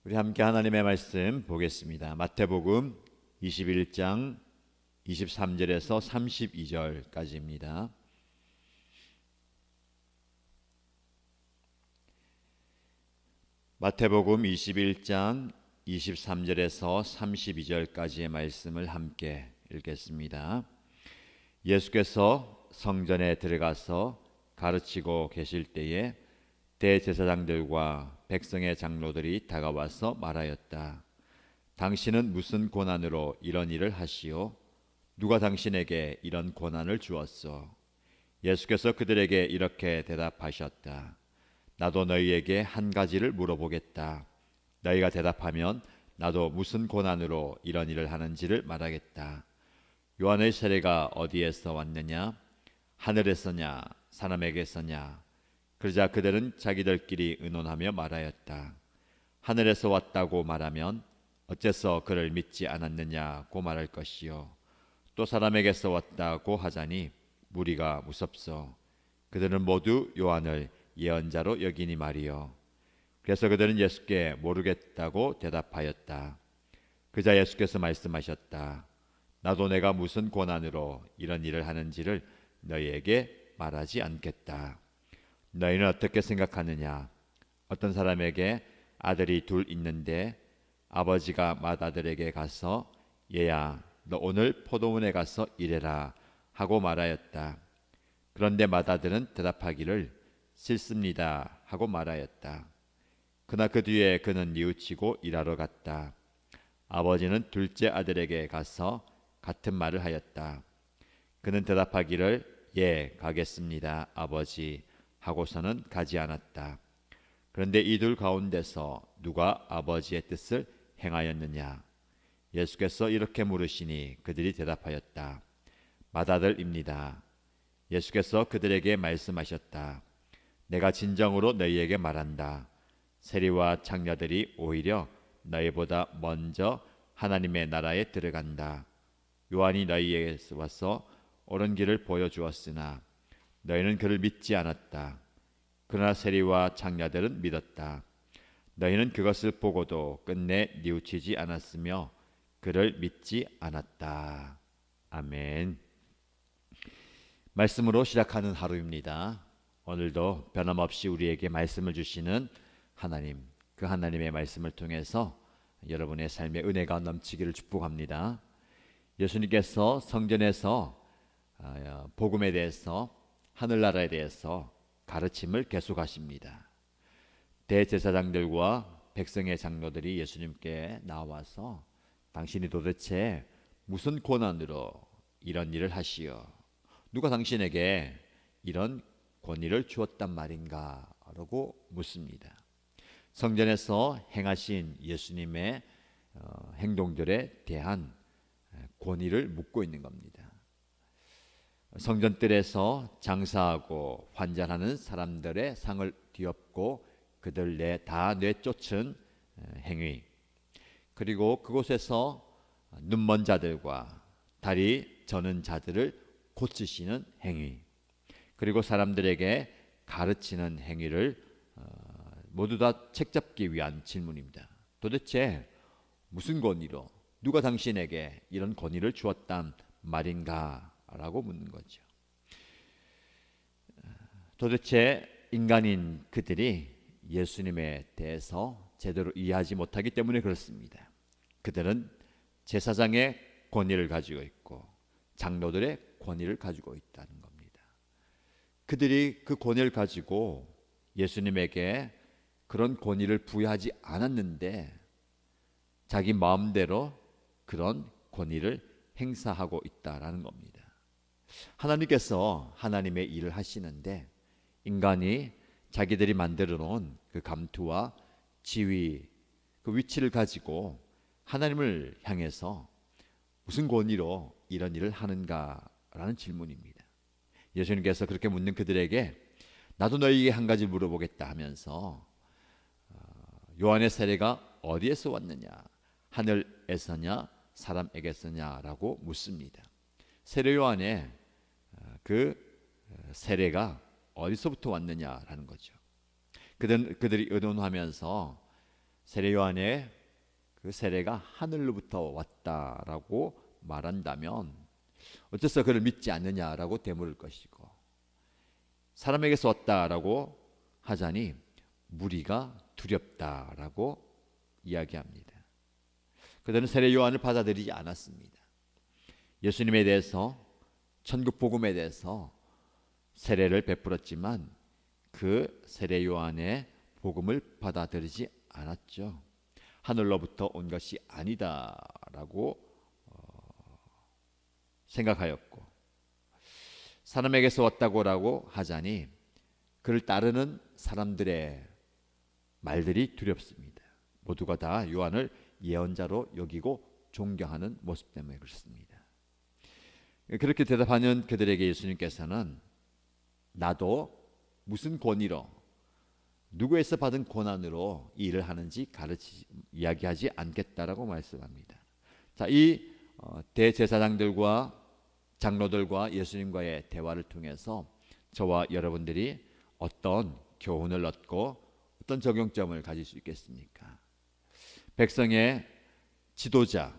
우리 함께 하나님의 말씀 보겠습니다. 마태복음 21장 23절에서 32절까지입니다. 마태복음 21장 23절에서 32절까지의 말씀을 함께 읽겠습니다. 예수께서 성전에 들어가서 가르치고 계실 때에 대제사장들과 백성의 장로들이 다가와서 말하였다. 당신은 무슨 고난으로 이런 일을 하시오? 누가 당신에게 이런 고난을 주었소? 예수께서 그들에게 이렇게 대답하셨다. 나도 너희에게 한 가지를 물어보겠다. 너희가 대답하면 나도 무슨 고난으로 이런 일을 하는지를 말하겠다. 요한의 세례가 어디에서 왔느냐? 하늘에서냐? 사람에게서냐? 그러자 그들은 자기들끼리 의논하며 말하였다. 하늘에서 왔다고 말하면 어째서 그를 믿지 않았느냐고 말할 것이요. 또 사람에게서 왔다고 하자니 무리가 무섭소. 그들은 모두 요한을 예언자로 여기니 말이요. 그래서 그들은 예수께 모르겠다고 대답하였다. 그자 예수께서 말씀하셨다. 나도 내가 무슨 고난으로 이런 일을 하는지를 너희에게 말하지 않겠다. 너희는 어떻게 생각하느냐? 어떤 사람에게 아들이 둘 있는데 아버지가 맏아들에게 가서 얘야 너 오늘 포도원에 가서 일해라 하고 말하였다. 그런데 맏아들은 대답하기를 싫습니다 하고 말하였다. 그러나 그 뒤에 그는 뉘우치고 일하러 갔다. 아버지는 둘째 아들에게 가서 같은 말을 하였다. 그는 대답하기를 예 가겠습니다 아버지 하고서는 가지 않았다. 그런데 이 둘 가운데서 누가 아버지의 뜻을 행하였느냐? 예수께서 이렇게 물으시니 그들이 대답하였다. 맏아들입니다. 예수께서 그들에게 말씀하셨다. 내가 진정으로 너희에게 말한다. 세리와 창녀들이 오히려 너희보다 먼저 하나님의 나라에 들어간다. 요한이 너희에게 와서 옳은 길을 보여주었으나 너희는 그를 믿지 않았다. 그러나 세리와 창녀들은 믿었다. 너희는 그것을 보고도 끝내 뉘우치지 않았으며 그를 믿지 않았다. 아멘. 말씀으로 시작하는 하루입니다. 오늘도 변함없이 우리에게 말씀을 주시는 하나님, 그 하나님의 말씀을 통해서 여러분의 삶에 은혜가 넘치기를 축복합니다. 예수님께서 성전에서 복음에 대해서 하늘나라에 대해서 가르침을 계속하십니다. 대제사장들과 백성의 장로들이 예수님께 나와서 당신이 도대체 무슨 고난으로 이런 일을 하시오? 누가 당신에게 이런 권위를 주었단 말인가? 라고 묻습니다. 성전에서 행하신 예수님의 행동들에 대한 권위를 묻고 있는 겁니다. 성전뜰에서 장사하고 환전하는 사람들의 상을 뒤엎고 그들 다 내쫓은 행위, 그리고 그곳에서 눈먼 자들과 다리 저는 자들을 고치시는 행위, 그리고 사람들에게 가르치는 행위를 모두 다 책잡기 위한 질문입니다. 도대체 무슨 권위로 누가 당신에게 이런 권위를 주었단 말인가? 라고 묻는 거죠. 도대체 인간인 그들이 예수님에 대해서 제대로 이해하지 못하기 때문에 그렇습니다. 그들은 제사장의 권위를 가지고 있고 장로들의 권위를 가지고 있다는 겁니다. 그들이 그 권위를 가지고 예수님에게 그런 권위를 부여하지 않았는데 자기 마음대로 그런 권위를 행사하고 있다라는 겁니다. 하나님께서 하나님의 일을 하시는데 인간이 자기들이 만들어 놓은 그 감투와 지위, 그 위치를 가지고 하나님을 향해서 무슨 권위로 이런 일을 하는가라는 질문입니다. 예수님께서 그렇게 묻는 그들에게 나도 너희에게 한 가지 물어보겠다 하면서 요한의 세례가 어디에서 왔느냐? 하늘에서냐? 사람에게서냐라고 묻습니다. 세례 요한의 그 세례가 어디서부터 왔느냐라는 거죠. 그들이 의논하면서 세례 요한의 그 세례가 하늘로부터 왔다라고 말한다면 어째서 그를 믿지 않느냐라고 되물을 것이고, 사람에게서 왔다라고 하자니 무리가 두렵다라고 이야기합니다. 그들은 세례 요한을 받아들이지 않았습니다. 예수님에 대해서, 천국 복음에 대해서 세례를 베풀었지만 그 세례 요한의 복음을 받아들이지 않았죠. 하늘로부터 온 것이 아니다라고 생각하였고, 사람에게서 왔다고라고 하자니 그를 따르는 사람들의 말들이 두렵습니다. 모두가 다 요한을 예언자로 여기고 존경하는 모습 때문에 그렇습니다. 그렇게 대답하는 그들에게 예수님께서는 나도 무슨 권위로, 누구에서 받은 권한으로 이 일을 하는지 이야기하지 않겠다라고 말씀합니다. 자, 이 대제사장들과 장로들과 예수님과의 대화를 통해서 저와 여러분들이 어떤 교훈을 얻고 어떤 적용점을 가질 수 있겠습니까? 백성의 지도자,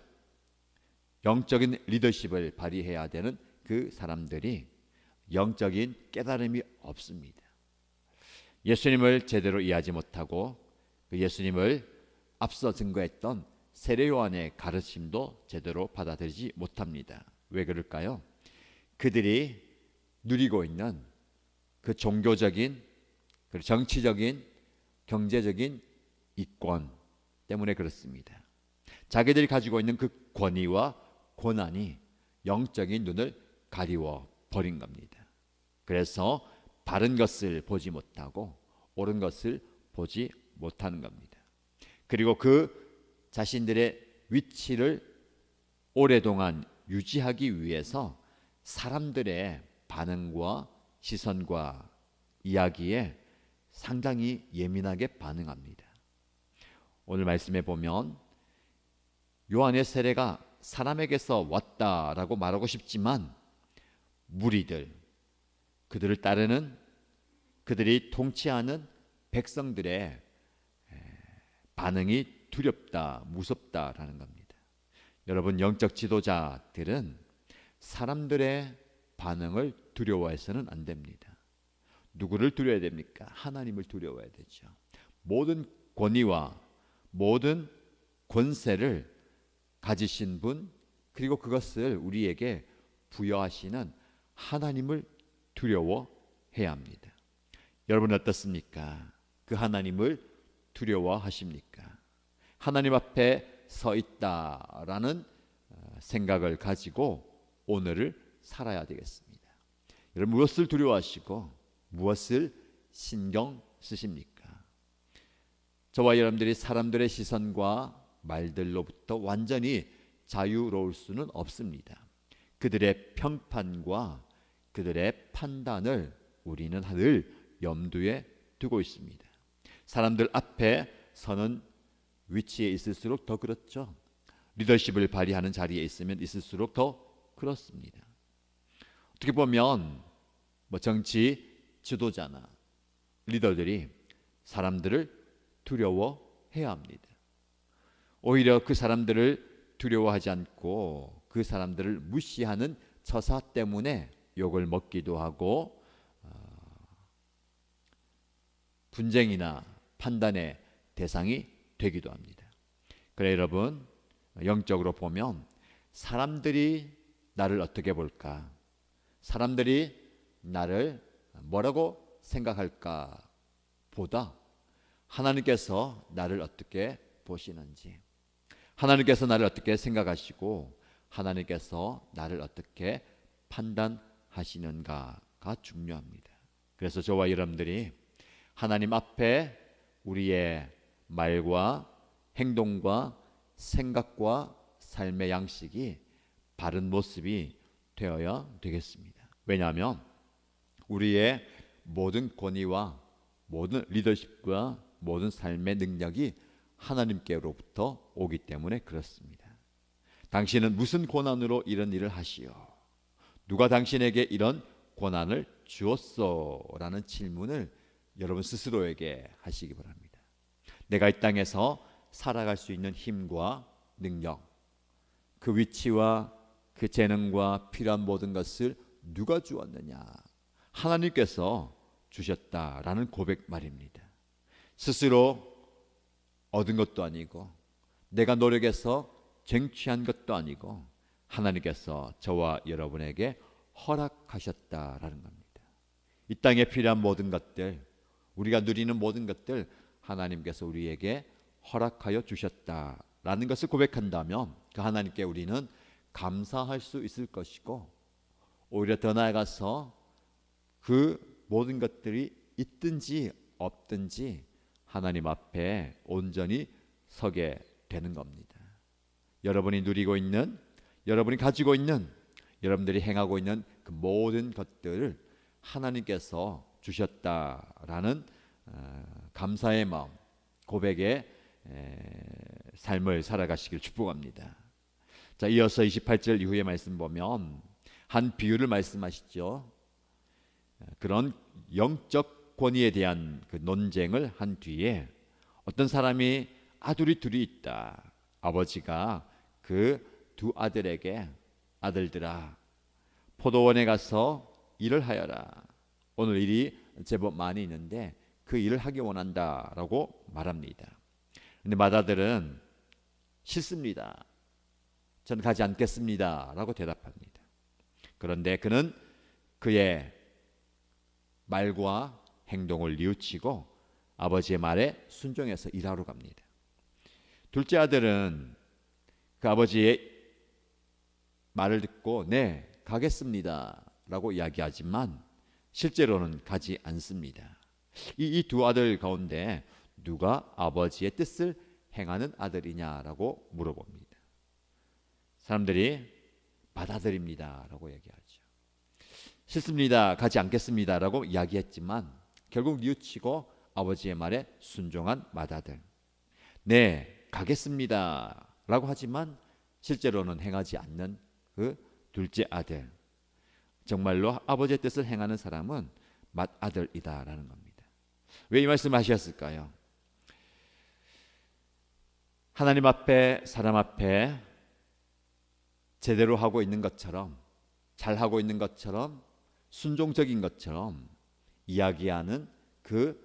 영적인 리더십을 발휘해야 되는 그 사람들이 영적인 깨달음이 없습니다. 예수님을 제대로 이해하지 못하고 그 예수님을 앞서 증거했던 세례 요한의 가르침도 제대로 받아들이지 못합니다. 왜 그럴까요? 그들이 누리고 있는 그 종교적인, 그리고 정치적인, 경제적인 이권 때문에 그렇습니다. 자기들이 가지고 있는 그 권위와 고난이 영적인 눈을 가리워 버린 겁니다. 그래서 바른 것을 보지 못하고 옳은 것을 보지 못하는 겁니다. 그리고 그 자신들의 위치를 오랫동안 유지하기 위해서 사람들의 반응과 시선과 이야기에 상당히 예민하게 반응합니다. 오늘 말씀에 보면 요한의 세례가 사람에게서 왔다라고 말하고 싶지만 무리들, 그들을 따르는, 그들이 통치하는 백성들의 반응이 두렵다, 무섭다라는 겁니다. 여러분, 영적 지도자들은 사람들의 반응을 두려워해서는 안 됩니다. 누구를 두려워야 됩니까? 하나님을 두려워해야 되죠. 모든 권위와 모든 권세를 가지신 분, 그리고 그것을 우리에게 부여하시는 하나님을 두려워해야 합니다. 여러분 어떻습니까? 그 하나님을 두려워하십니까? 하나님 앞에 서 있다라는 생각을 가지고 오늘을 살아야 되겠습니다. 여러분, 무엇을 두려워하시고 무엇을 신경 쓰십니까? 저와 여러분들이 사람들의 시선과 말들로부터 완전히 자유로울 수는 없습니다. 그들의 평판과 그들의 판단을 우리는 늘 염두에 두고 있습니다. 사람들 앞에 서는 위치에 있을수록 더 그렇죠. 리더십을 발휘하는 자리에 있으면 있을수록 더 그렇습니다. 어떻게 보면 정치 지도자나 리더들이 사람들을 두려워해야 합니다. 오히려 그 사람들을 두려워하지 않고 그 사람들을 무시하는 처사 때문에 욕을 먹기도 하고 분쟁이나 판단의 대상이 되기도 합니다. 그래 여러분, 영적으로 보면 사람들이 나를 어떻게 볼까, 사람들이 나를 뭐라고 생각할까 보다 하나님께서 나를 어떻게 보시는지, 하나님께서 나를 어떻게 생각하시고 하나님께서 나를 어떻게 판단하시는가가 중요합니다. 그래서 저와 여러분들이 하나님 앞에 우리의 말과 행동과 생각과 삶의 양식이 바른 모습이 되어야 되겠습니다. 왜냐하면 우리의 모든 권위와 모든 리더십과 모든 삶의 능력이 하나님께로부터 오기 때문에 그렇습니다. 당신은 무슨 권한으로 이런 일을 하시오? 누가 당신에게 이런 권한을 주었소? 라는 질문을 여러분 스스로에게 하시기 바랍니다. 내가 이 땅에서 살아갈 수 있는 힘과 능력, 그 위치와 그 재능과 필요한 모든 것을 누가 주었느냐? 하나님께서 주셨다라는 고백 말입니다. 스스로 얻은 것도 아니고 내가 노력해서 쟁취한 것도 아니고 하나님께서 저와 여러분에게 허락하셨다라는 겁니다. 이 땅에 필요한 모든 것들, 우리가 누리는 모든 것들 하나님께서 우리에게 허락하여 주셨다라는 것을 고백한다면 그 하나님께 우리는 감사할 수 있을 것이고, 오히려 더 나아가서 그 모든 것들이 있든지 없든지 하나님 앞에 온전히 서게 되는 겁니다. 여러분이 누리고 있는, 여러분이 가지고 있는, 여러분들이 행하고 있는 그 모든 것들을 하나님께서 주셨다라는 감사의 마음, 고백의 삶을 살아가시길 축복합니다. 자, 이어서 28절 이후의 말씀 보면 한 비유를 말씀하시죠. 그런 영적 권위에 대한 그 논쟁을 한 뒤에 어떤 사람이 아들이 둘이 있다. 아버지가 그 두 아들에게 아들들아 포도원에 가서 일을 하여라. 오늘 일이 제법 많이 있는데 그 일을 하기 원한다라고 말합니다. 근데 맏아들은 싫습니다. 저는 가지 않겠습니다. 라고 대답합니다. 그런데 그는 그의 말과 행동을 뉘우치고 아버지의 말에 순종해서 일하러 갑니다. 둘째 아들은 그 아버지의 말을 듣고 네, 가겠습니다. 라고 이야기하지만 실제로는 가지 않습니다. 이 두 아들 가운데 누가 아버지의 뜻을 행하는 아들이냐라고 물어봅니다. 사람들이 맏아들입니다 라고 얘기하죠. 싫습니다, 가지 않겠습니다 라고 이야기했지만 결국 뉘우치고 아버지의 말에 순종한 맏아들. 네, 가겠습니다 라고 하지만 실제로는 행하지 않는 그 둘째 아들. 정말로 아버지의 뜻을 행하는 사람은 맏아들이다라는 겁니다. 왜 이 말씀을 하셨을까요? 하나님 앞에, 사람 앞에 제대로 하고 있는 것처럼, 잘하고 있는 것처럼, 순종적인 것처럼 이야기하는 그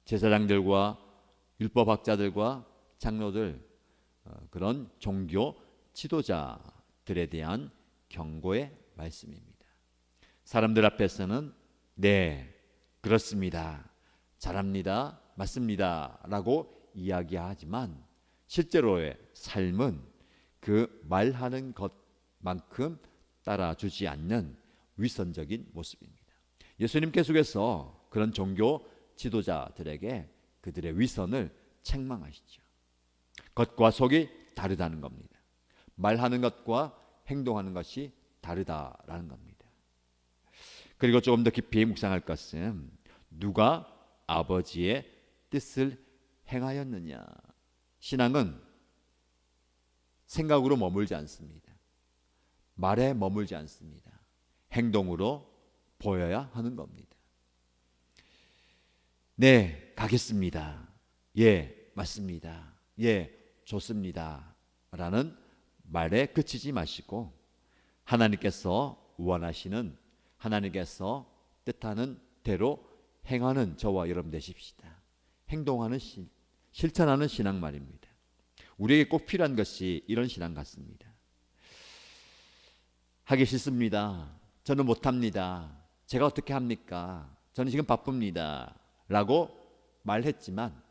제사장들과 율법학자들과 장로들, 그런 종교 지도자들에 대한 경고의 말씀입니다. 사람들 앞에서는 네, 그렇습니다, 잘합니다, 맞습니다 라고 이야기하지만 실제로의 삶은 그 말하는 것만큼 따라주지 않는 위선적인 모습입니다. 예수님 계속해서 그런 종교 지도자들에게 그들의 위선을 책망하시죠. 겉과 속이 다르다는 겁니다. 말하는 것과 행동하는 것이 다르다라는 겁니다. 그리고 조금 더 깊이 묵상할 것은 누가 아버지의 뜻을 행하였느냐. 신앙은 생각으로 머물지 않습니다. 말에 머물지 않습니다. 행동으로 보여야 하는 겁니다. 네, 가겠습니다. 예, 맞습니다. 예, 좋습니다. 라는 말에 그치지 마시고 하나님께서 원하시는, 하나님께서 뜻하는 대로 행하는 저와 여러분 되십시다. 행동하는 실천하는 신앙 말입니다. 우리에게 꼭 필요한 것이 이런 신앙 같습니다. 하기 싫습니다. 저는 못합니다. 제가 어떻게 합니까? 저는 지금 바쁩니다. 라고 말했지만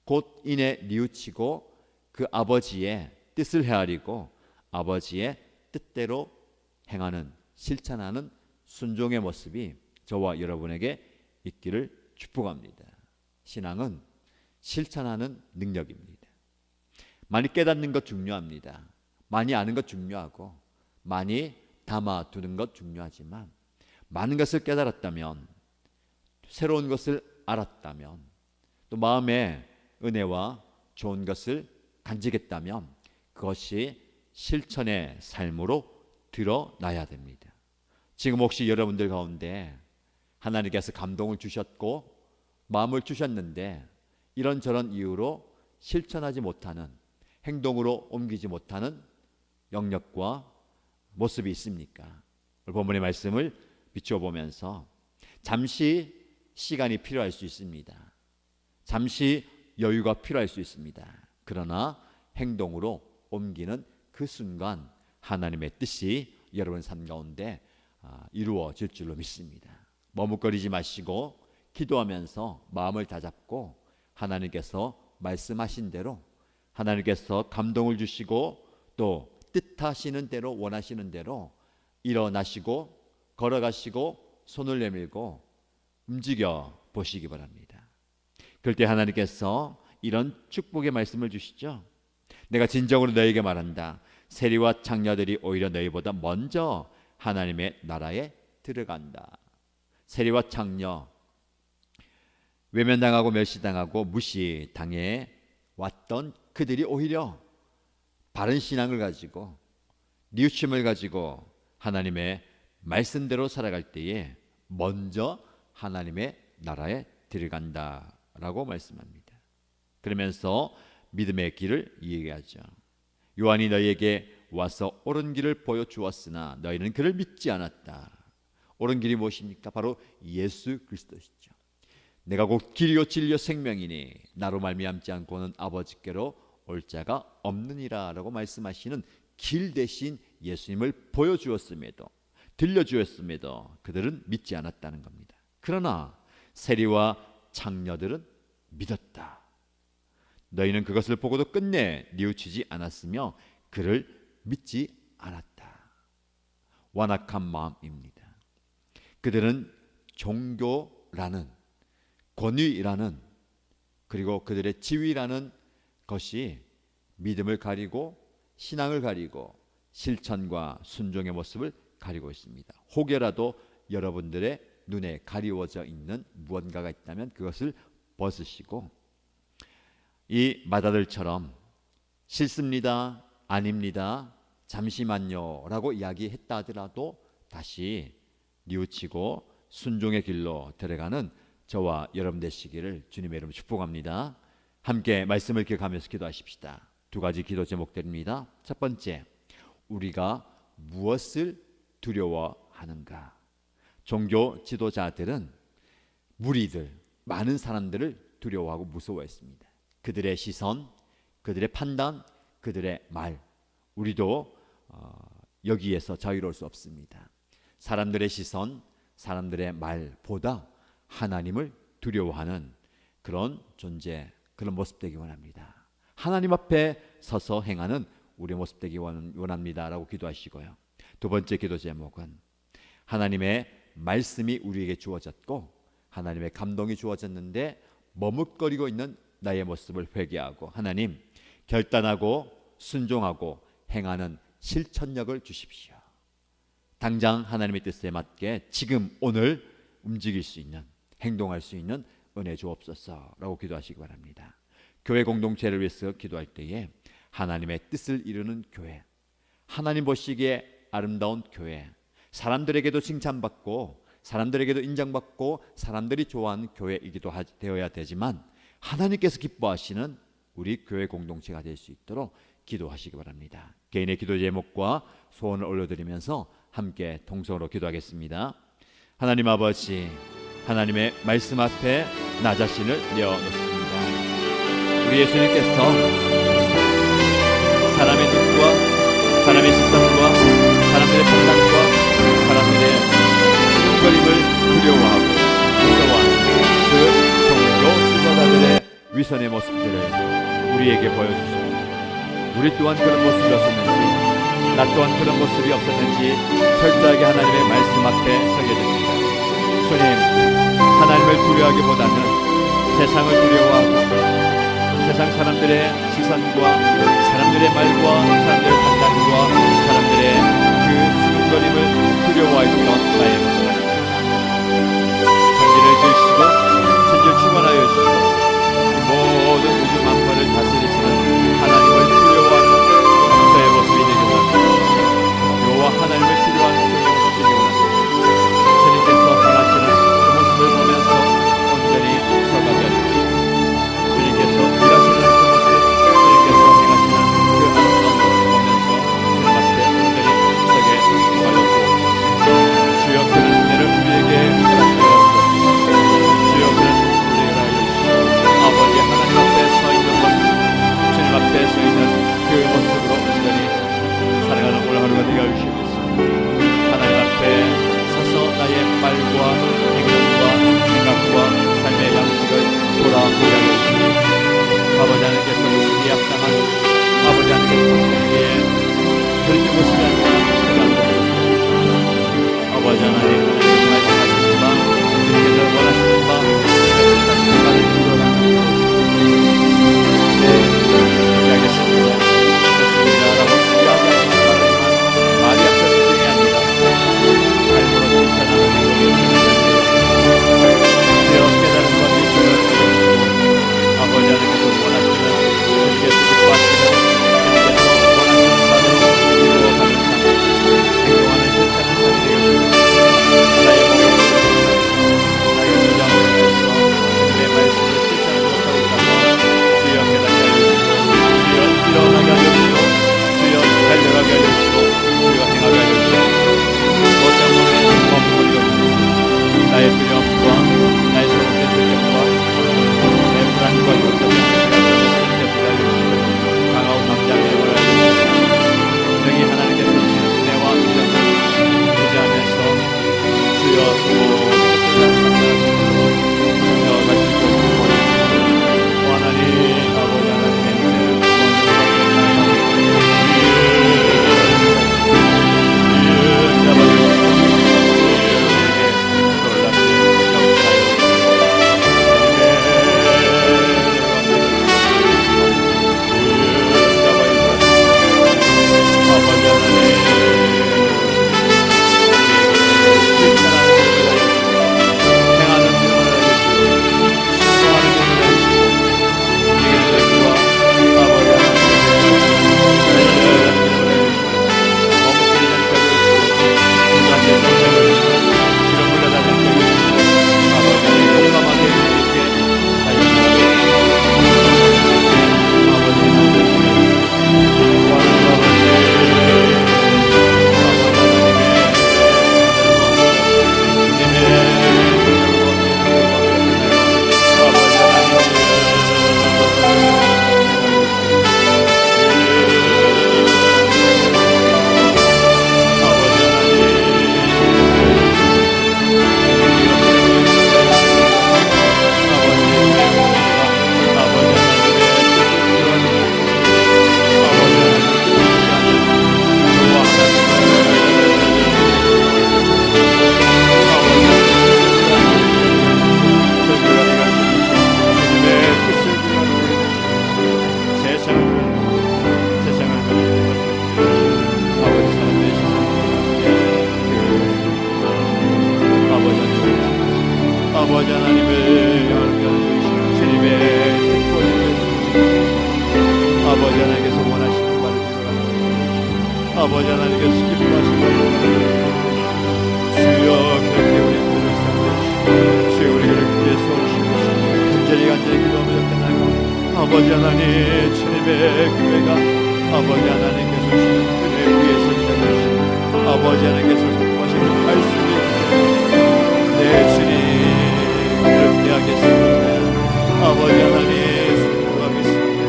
곧 이내 뉘우치고 그 아버지의 뜻을 헤아리고 아버지의 뜻대로 행하는, 실천하는 순종의 모습이 저와 여러분에게 있기를 축복합니다. 신앙은 실천하는 능력입니다. 많이 깨닫는 것 중요합니다. 많이 아는 것 중요하고 많이 담아두는 것 중요하지만 많은 것을 깨달았다면, 새로운 것을 알았다면, 또 마음에 은혜와 좋은 것을 간직했다면 그것이 실천의 삶으로 드러나야 됩니다. 지금 혹시 여러분들 가운데 하나님께서 감동을 주셨고 마음을 주셨는데 이런저런 이유로 실천하지 못하는, 행동으로 옮기지 못하는 영역과 모습이 있습니까? 오늘 본문의 말씀을 비춰보면서 잠시 시간이 필요할 수 있습니다. 잠시 여유가 필요할 수 있습니다. 그러나 행동으로 옮기는 그 순간 하나님의 뜻이 여러분 삶 가운데 이루어질 줄로 믿습니다. 머뭇거리지 마시고 기도하면서 마음을 다잡고 하나님께서 말씀하신 대로, 하나님께서 감동을 주시고 또 뜻하시는 대로, 원하시는 대로 일어나시고 걸어가시고 손을 내밀고 움직여 보시기 바랍니다. 그럴 때 하나님께서 이런 축복의 말씀을 주시죠. 내가 진정으로 너에게 말한다. 세리와 장녀들이 오히려 너희보다 먼저 하나님의 나라에 들어간다. 세리와 장녀, 외면당하고 멸시당하고 무시당해 왔던 그들이 오히려 바른 신앙을 가지고 뉘우침을 가지고 하나님의 말씀대로 살아갈 때에 먼저 하나님의 나라에 들어간다라고 말씀합니다. 그러면서 믿음의 길을 이야기하죠. 요한이 너희에게 와서 옳은 길을 보여주었으나 너희는 그를 믿지 않았다. 옳은 길이 무엇입니까? 바로 예수 그리스도시죠. 내가 곧 길이요 진리요 생명이니 나로 말미암지 않고는 아버지께로 올 자가 없느니라 라고 말씀하시는 길 대신 예수님을 보여주었음에도, 들려주었음에도 그들은 믿지 않았다는 겁니다. 그러나 세리와 장녀들은 믿었다. 너희는 그것을 보고도 끝내 뉘우치지 않았으며 그를 믿지 않았다. 완악한 마음입니다. 그들은 종교라는, 권위라는, 그리고 그들의 지위라는 것이 믿음을 가리고 신앙을 가리고 실천과 순종의 모습을 가리고 있습니다. 혹여라도 여러분들의 눈에 가리워져 있는 무언가가 있다면 그것을 벗으시고 이 마다들처럼 싫습니다, 아닙니다, 잠시만요 라고 이야기했다 하더라도 다시 뉘우치고 순종의 길로 들어가는 저와 여러분 되시기를 주님의 이름으로 축복합니다. 함께 말씀을 기억하면서 기도하십시다. 두 가지 기도 제목들입니다. 첫 번째, 우리가 무엇을 두려워하는가? 종교 지도자들은 무리들, 많은 사람들을 두려워하고 무서워했습니다. 그들의 시선, 그들의 판단, 그들의 말, 우리도 여기에서 자유로울 수 없습니다. 사람들의 시선, 사람들의 말보다 하나님을 두려워하는 그런 존재, 그런 모습 되기 원합니다. 하나님 앞에 서서 행하는 우리의 모습 되기 원합니다 라고 기도하시고요. 두 번째 기도 제목은 하나님의 말씀이 우리에게 주어졌고 하나님의 감동이 주어졌는데 머뭇거리고 있는 나의 모습을 회개하고 하나님 결단하고 순종하고 행하는 실천력을 주십시오. 당장 하나님의 뜻에 맞게 지금 오늘 움직일 수 있는, 행동할 수 있는 은혜 주옵소서 라고 기도하시기 바랍니다. 교회 공동체를 위해서 기도할 때에 하나님의 뜻을 이루는 교회, 하나님 보시기에 아름다운 교회, 사람들에게도 칭찬받고 사람들에게도 인정받고 사람들이 좋아하는 교회이기도 되어야 되지만 하나님께서 기뻐하시는 우리 교회 공동체가 될 수 있도록 기도하시기 바랍니다. 개인의 기도 제목과 소원을 올려드리면서 함께 동성으로 기도하겠습니다. 하나님 아버지, 하나님의 말씀 앞에 나 자신을 내어놓습니다. 우리 예수님께서 사람의 눈과 사람의 시선과 사람들의 판단과 사람들의 수군거림을 두려워하고 무서워하는 그 종교 지도자들의 위선의 모습들을 우리에게 보여주십니다. 우리 또한 그런 모습이 없었는지, 나 또한 그런 모습이 없었는지 철저하게 하나님의 말씀 앞에 서게 됩니다. 주님, 하나님을 두려워하기보다는 세상을 두려워하고 세상 사람들의 시선과 사람들의 말과 사람들의 판단과 사람들의 그 수군거림을 두려워했던 나의 모습입니다. 천지를 지으시고 천지를 주관하여 주시고 모든 우주 만물을 다스리시는 하나님을 두려워하는 저의 모습이 되기 원합니다. 여호와 하나님을 두려워하는 저의 모습이 되기 원합니다. 주님께서 행하시는 그 모습을 보면서 온전히 서가게 하십시오. 주님께서 일하시는 그 모습에 아버지 하나님께서 기뻐하시고 주여 그렇게 우리 도를 세우시고 주여 우리를 위해 세우시고 간절히 기도하며 끝나고 아버지 하나님 주님의 교회가 아버지 하나님께서 주신 은혜 위에 서게 하시고 아버지 하나님께서 선포하시는 말씀이 내 주님 그렇게 하겠습니다. 아버지 하나님 순종하겠습니다.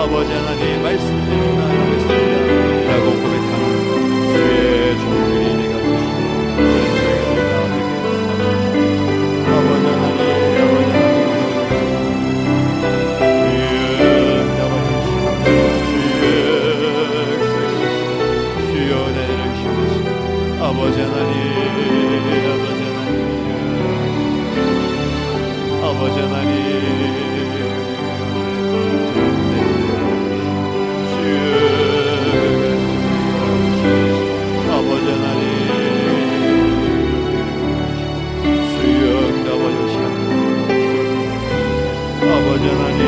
아버지 하나님 말씀대로 나아가겠습니다 라고 고백하는 주의 종들이 되가 되시고 아버지 하나님 아버지 하나님 아버지 하나님 아버지 하나님 주여 응답하시옵소서. 아버지 하나님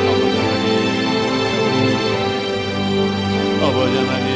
아버지 하나님 아버지 하나님